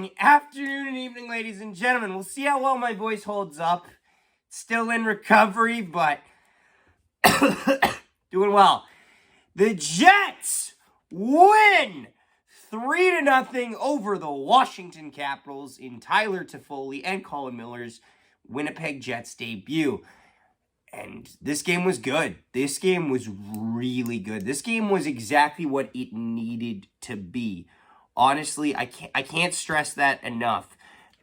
morning, afternoon, and evening, ladies and gentlemen. We'll see how well my voice holds up. Still in recovery, but doing well. The Jets win 3-0 over the Washington Capitals in Tyler Toffoli and Colin Miller's Winnipeg Jets debut. And this game was good. This game was really good. This game was exactly what it needed to be. Honestly, I can't stress that enough.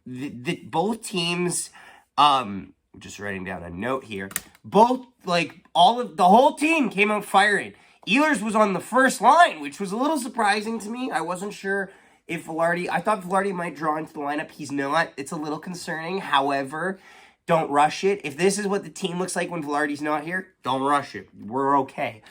Both teams, just writing down a note here. Both, the whole team came out firing. Ehlers was on the first line, which was a little surprising to me. I wasn't sure if I thought Velarde might draw into the lineup. He's not. It's a little concerning. However, don't rush it. If this is what the team looks like when Velarde's not here, don't rush it. We're okay.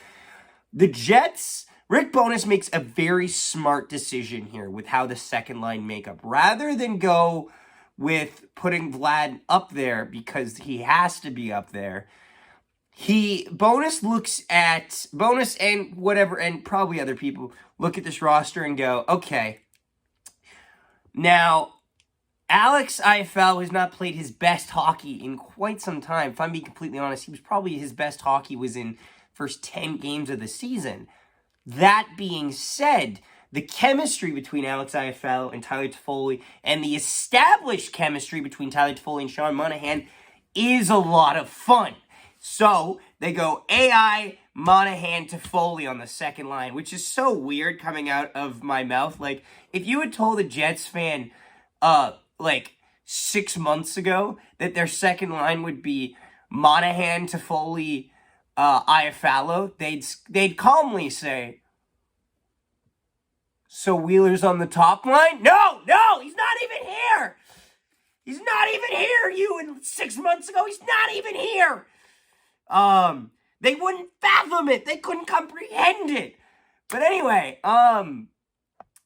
The Jets, Rick Bowness makes a very smart decision here with how the second line makeup. Rather than go with putting Vlad up there because he has to be up there, Bowness and whatever, and probably other people look at this roster and go, okay, now Alex Iafallo has not played his best hockey in quite some time. If I'm being completely honest, his best hockey was in first 10 games of the season. That being said, the chemistry between Alex Iafallo and Tyler Toffoli and the established chemistry between Tyler Toffoli and Sean Monahan is a lot of fun. So they go AI, Monahan, Toffoli on the second line, which is so weird coming out of my mouth. Like, if you had told a Jets fan 6 months ago that their second line would be Monahan, Toffoli, Iafallo, they'd calmly say, so Wheeler's on the top line? No, he's not even here. He's not even here. 6 months ago, he's not even here. They wouldn't fathom it. They couldn't comprehend it. But anyway,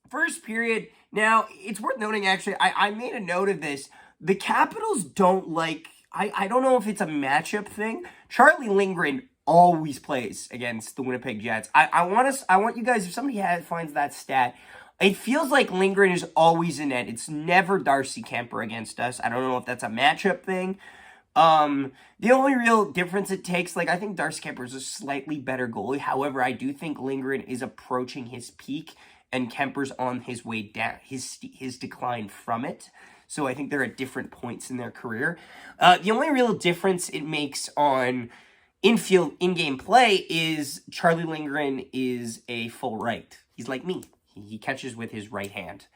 first period. Now, it's worth noting, actually, I made a note of this. The Capitals don't like, I don't know if it's a matchup thing. Charlie Lindgren always plays against the Winnipeg Jets. I want you guys, if somebody finds that stat, it feels like Lindgren is always in net. It's never Darcy Kemper against us. I don't know if that's a matchup thing. The only real difference it takes, I think Darcy Kemper is a slightly better goalie. However, I do think Lindgren is approaching his peak and Kemper's on his way down, his decline from it. So I think they're at different points in their career. The only real difference it makes on infield, in-game play is Charlie Lindgren is a full right. He's like me. He catches with his right hand,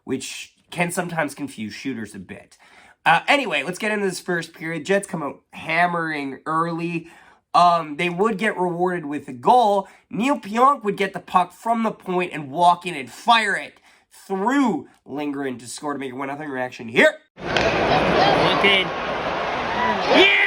which can sometimes confuse shooters a bit. Anyway, let's get into this first period. Jets come out hammering early. They would get rewarded with a goal. Neal Pionk would get the puck from the point and walk in and fire it through Lindgren to score to make a 1-0 reaction here. Looking. Yeah!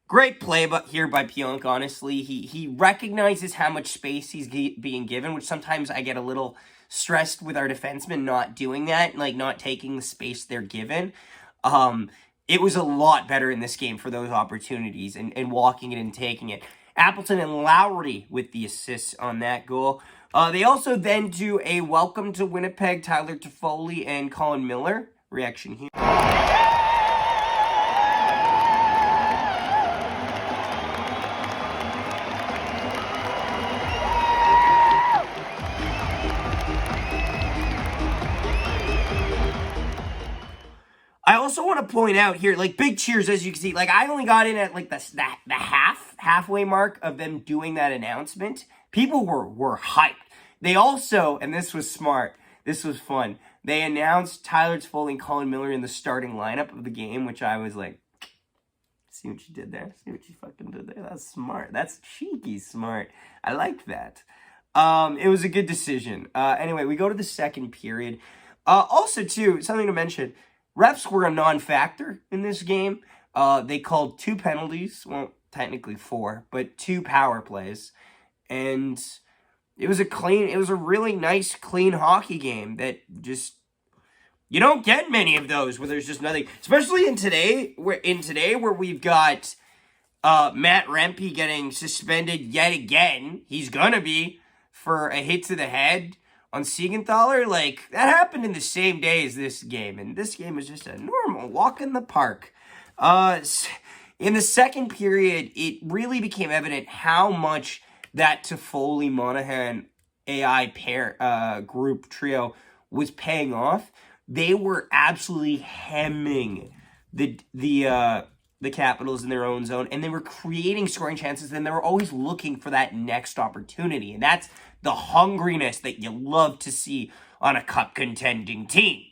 Great play here by Pionk, honestly. He recognizes how much space he's being given, which sometimes I get a little stressed with our defensemen not doing that, not taking the space they're given. It was a lot better in this game for those opportunities and walking it and taking it. Appleton and Lowry with the assists on that goal. They also then do a welcome to Winnipeg, Tyler Toffoli and Colin Miller reaction here. I also want to point out here, big cheers, as you can see. I only got in at, the halfway mark of them doing that announcement. People were hyped. They also, and this was smart, this was fun, they announced Tyler Toffoli and Colin Miller in the starting lineup of the game, which I was like, see what you did there? See what you fucking did there? That's smart. That's cheeky smart. I liked that. It was a good decision. Anyway, we go to the second period. Also, too, something to mention, refs were a non-factor in this game. They called 2 penalties, well, technically 4, but 2 power plays. And it was a really nice, clean hockey game that just, you don't get many of those where there's just nothing. Especially in today where we've got Matt Rempe getting suspended yet again. He's gonna be for a hit to the head on Siegenthaler. Like, that happened in the same day as this game. And this game was just a normal walk in the park. In the second period, it really became evident how much that Toffoli, Monahan, AI pair, group trio was paying off. They were absolutely hemming the Capitals in their own zone, and they were creating scoring chances, and they were always looking for that next opportunity. And that's the hungriness that you love to see on a cup contending team.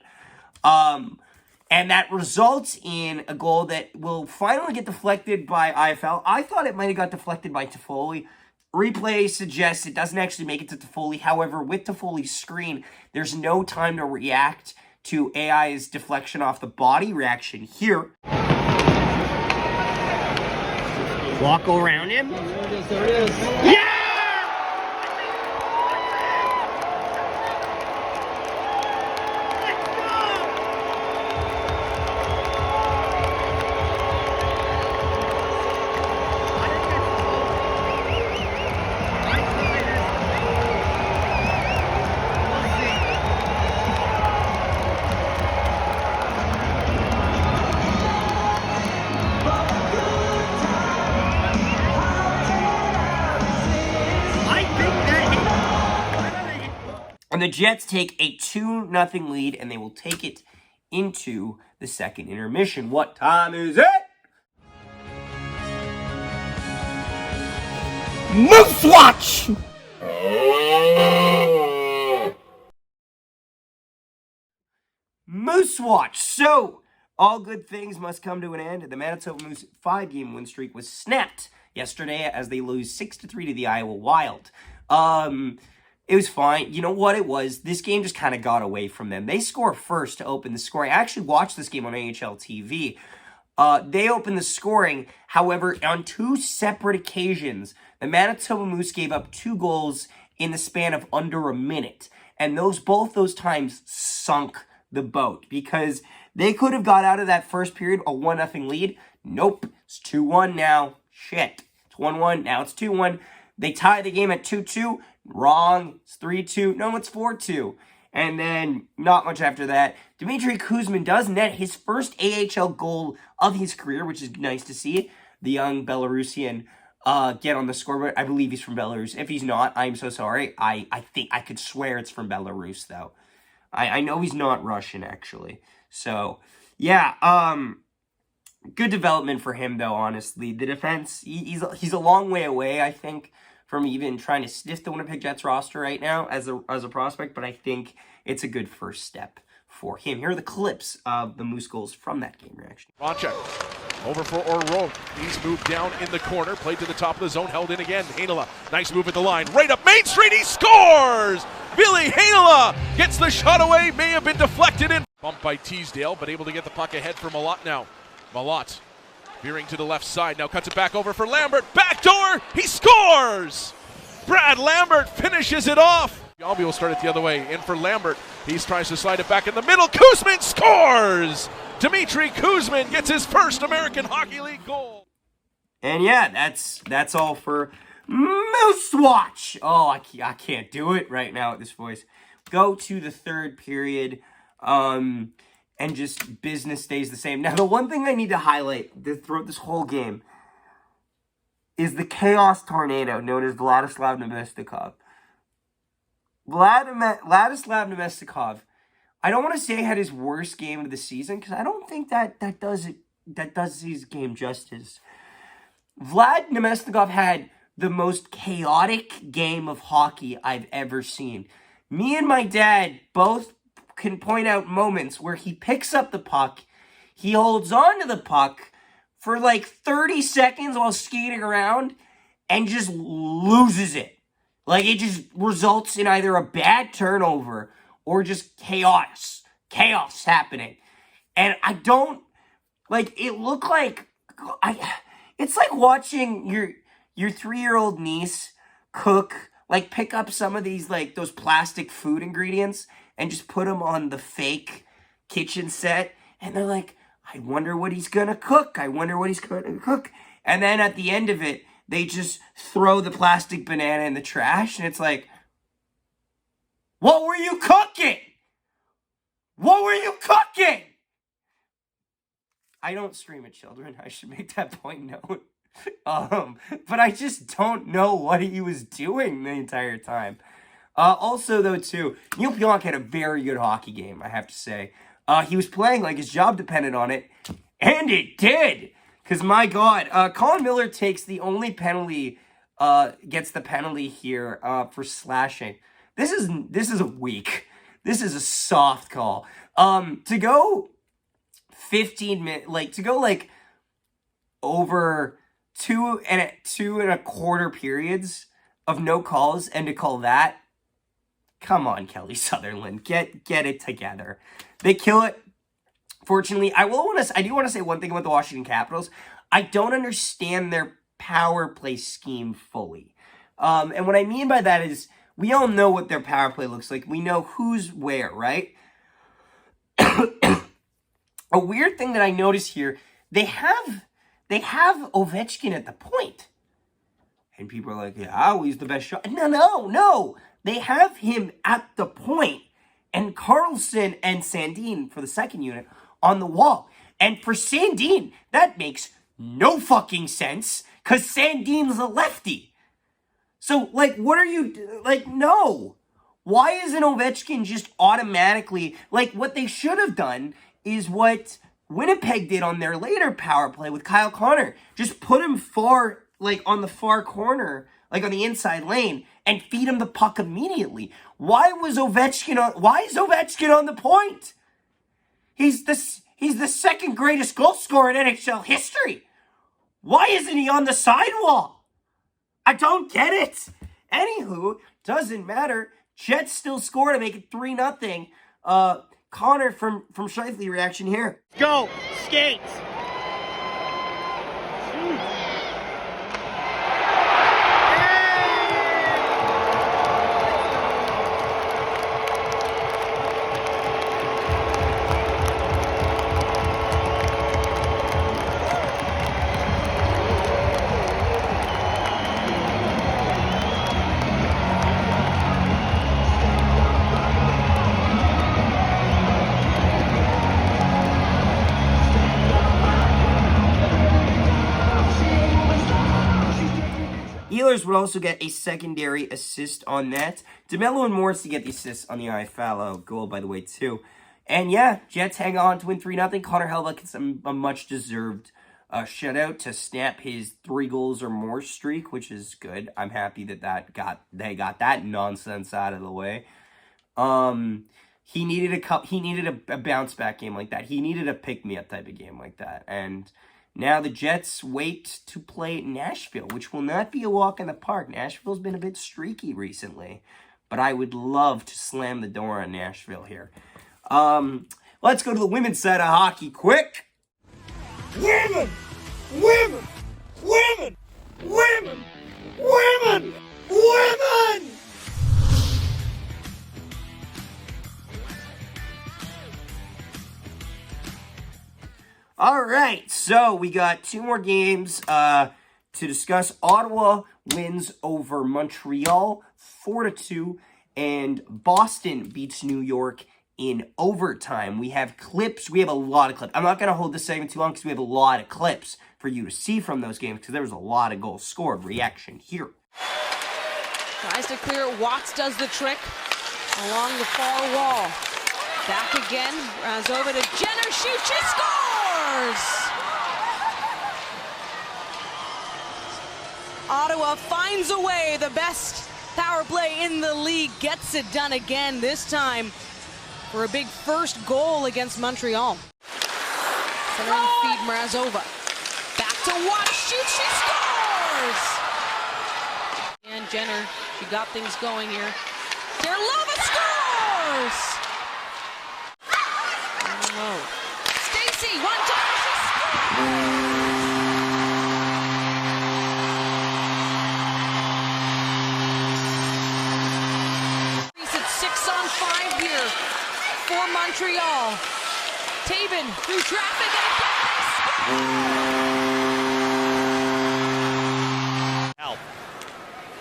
And that results in a goal that will finally get deflected by Iafallo. I thought it might have got deflected by Toffoli. Replay suggests it doesn't actually make it to Toffoli. However, with Toffoli's screen, there's no time to react to AI's deflection off the body reaction here. Walk around him. There it is. Yeah! And the Jets take a 2-0 lead, and they will take it into the second intermission. What time is it? Moose Watch! Moose Watch. So, all good things must come to an end. The Manitoba Moose 5-game win streak was snapped yesterday as they lose 6-3 to the Iowa Wild. It was fine. You know what it was? This game just kind of got away from them. They score first to open the scoring. I actually watched this game on AHL TV. They opened the scoring. However, on 2 separate occasions, the Manitoba Moose gave up 2 goals in the span of under a minute. And both those times sunk the boat because they could have got out of that first period a 1-0 lead. Nope. It's 2-1 now. Shit. It's 1-1. Now it's 2-1. They tie the game at 2-2. Wrong. It's 3-2. No, it's 4-2. And then, not much after that, Dmitry Kuzmin does net his first AHL goal of his career, which is nice to see. The young Belarusian get on the scoreboard. I believe he's from Belarus. If he's not, I'm so sorry. I think I could swear it's from Belarus, though. I know he's not Russian, actually. So, yeah, good development for him, though, honestly. The defense, he's a long way away, I think, from even trying to sniff the Winnipeg Jets roster right now as a prospect, but I think it's a good first step for him. Here are the clips of the Moose goals from that game reaction. Ronchek over for O'Rourke. He's moved down in the corner, played to the top of the zone, held in again. Heinola, nice move at the line, right up Main Street, he scores! Billy Heinola gets the shot away, may have been deflected in. Bumped by Teasdale, but able to get the puck ahead for Malott now. Malott veering to the left side, now cuts it back over for Lambert. Backdoor, he scores! Brad Lambert finishes it off. Yalby will start it the other way, in for Lambert. He tries to slide it back in the middle. Kuzmin scores! Dmitry Kuzmin gets his first American Hockey League goal. And yeah, that's all for Moose Watch. Oh, I can't do it right now with this voice. Go to the third period. And just business stays the same. Now, the one thing I need to highlight throughout this whole game is the chaos tornado known as Vladislav Nemestikov. Vladislav Nemestikov, I don't want to say had his worst game of the season because I don't think that does his game justice. Vlad Nemestikov had the most chaotic game of hockey I've ever seen. Me and my dad both can point out moments where he picks up the puck, he holds on to the puck for like 30 seconds while skating around and just loses it. Like, it just results in either a bad turnover or just chaos happening. And I don't, like, it looked like, it's like watching your 3-year-old niece cook, like, pick up some of these, like, those plastic food ingredients and just put them on the fake kitchen set. And they're like, I wonder what he's gonna cook. I wonder what he's gonna cook. And then at the end of it, they just throw the plastic banana in the trash. And it's like, what were you cooking? What were you cooking? I don't stream at children. I should make that point known. But I just don't know what he was doing the entire time. Also, though, too, Neal Pionk had a very good hockey game, I have to say. He was playing like his job depended on it, and it did. Because, my God, Colin Miller takes the only penalty, gets the penalty here for slashing. This is a weak. This is a soft call. To go 15 minutes, like, to go, like, over 2.25 periods of no calls and to call that, come on, Kelly Sutherland, get it together. They kill it. Fortunately, I do want to say one thing about the Washington Capitals. I don't understand their power play scheme fully. And what I mean by that is we all know what their power play looks like. We know who's where, right? A weird thing that I notice here, they have Ovechkin at the point. And people are like, yeah, he's the best shot. No. They have him at the point. And Carlson and Sandin for the second unit on the wall. And for Sandin, that makes no fucking sense. Because Sandin's a lefty. So, like, what are you... Like, no. Why isn't Ovechkin just automatically... Like, what they should have done is what Winnipeg did on their later power play with Kyle Connor. Just put him far, like, on the far corner, like on the inside lane, and feed him the puck immediately. Why is Ovechkin on the point? He's the second greatest goal scorer in NHL history. Why isn't he on the sidewall? I don't get it. Anywho, doesn't matter. Jets still score to make it 3-0. Connor from Shifley reaction here. Go, skates. Ehlers would also get a secondary assist on that. DeMello and Morris to get the assists on the Iafallo goal, by the way, too. And yeah, Jets hang on to win 3-0. Connor Hellebuyck gets a much-deserved shutout to snap his 3 goals or more streak, which is good. I'm happy that they got that nonsense out of the way. He needed a bounce back game like that. He needed a pick-me-up type of game like that. And now the Jets wait to play Nashville, which will not be a walk in the park. Nashville's been a bit streaky recently, but I would love to slam the door on Nashville here. Let's go to the women's side of hockey quick. Women! Women! Women! Women! Women! Women! All right, so we got 2 more games to discuss. Ottawa wins over Montreal 4-2, and Boston beats New York in overtime. We have clips. We have a lot of clips. I'm not going to hold this segment too long because we have a lot of clips for you to see from those games because there was a lot of goals scored. Reaction here. Tries to clear it. Watts does the trick along the far wall. Back again. Runs over to Jenner. Shoots. She scores! Ottawa finds a way. The best power play in the league gets it done again, this time for a big first goal against Montreal. Center feed Mrazova. Back to Watts. Shoots. She scores! And Jenner, she got things going here. Derlova scores! Oh. Morrissey, one-timer, she scores! It's 6-on-5 here for Montreal. Taven through traffic and Help.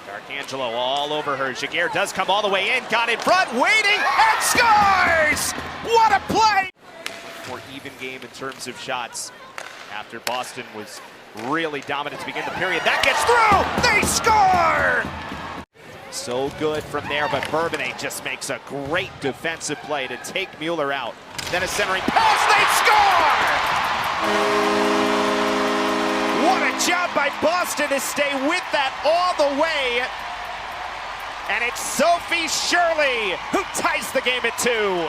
D'Arcangelo all over her. Jaguar does come all the way in, got in front, waiting, and scores! What a play! More even game in terms of shots after Boston was really dominant to begin the period. That gets through! They score! So good from there, but Bourbonnais just makes a great defensive play to take Mueller out. Then a centering pass, they score! What a job by Boston to stay with that all the way. And it's Sophie Shirley who ties the game at 2.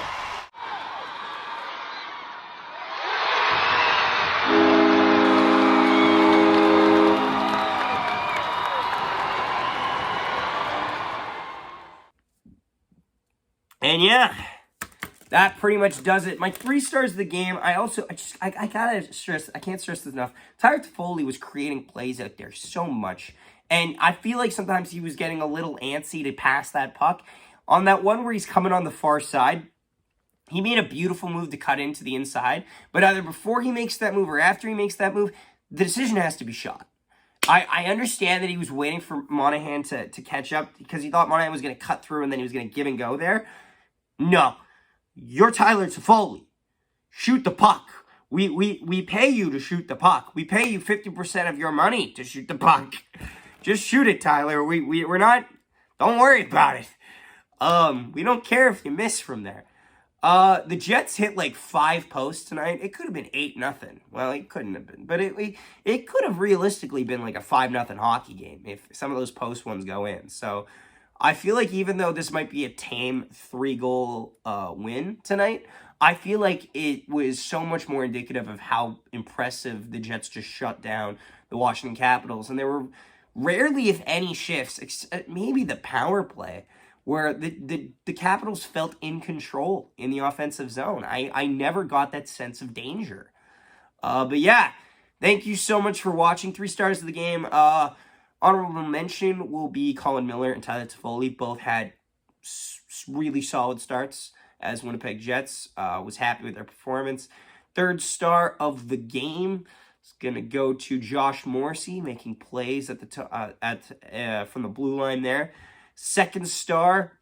And yeah, that pretty much does it. My 3 stars of the game. I gotta stress, I can't stress this enough. Tyler Toffoli was creating plays out there so much. And I feel like sometimes he was getting a little antsy to pass that puck. On that one where he's coming on the far side, he made a beautiful move to cut into the inside. But either before he makes that move or after he makes that move, the decision has to be shot. I understand that he was waiting for Monahan to catch up because he thought Monahan was going to cut through and then he was going to give and go there. No. You're Tyler Toffoli. Shoot the puck. We pay you to shoot the puck. We pay you 50% of your money to shoot the puck. Just shoot it, Tyler. We're not... Don't worry about it. We don't care if you miss from there. The Jets hit like 5 posts tonight. It could have been 8-0. Well, it couldn't have been. But it could have realistically been like a 5-0 hockey game if some of those post ones go in. So I feel like even though this might be a tame 3-goal win tonight, I feel like it was so much more indicative of how impressive the Jets just shut down the Washington Capitals. And there were rarely, if any, shifts, maybe the power play, where the Capitals felt in control in the offensive zone. I never got that sense of danger. But yeah, thank you so much for watching. 3 stars of the game. Honorable mention will be Colin Miller and Tyler Toffoli. Both had really solid starts as Winnipeg Jets. Was happy with their performance. 3rd star of the game is going to go to Josh Morrissey, making plays at the from the blue line there. 2nd star,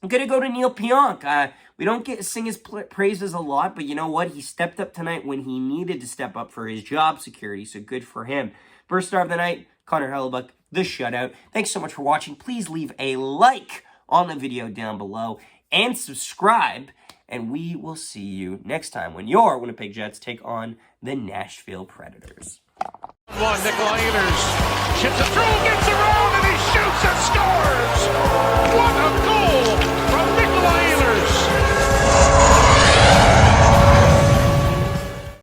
I'm going to go to Neal Pionk. We don't get to sing his praises a lot, but you know what? He stepped up tonight when he needed to step up for his job security, so good for him. 1st star of the night, Hellebuyck, the shutout. Thanks so much for watching. Please leave a like on the video down below and subscribe, and we will see you next time when your Winnipeg Jets take on the Nashville Predators. Nikolai Ehlers chips it through, gets around, and he shoots and scores!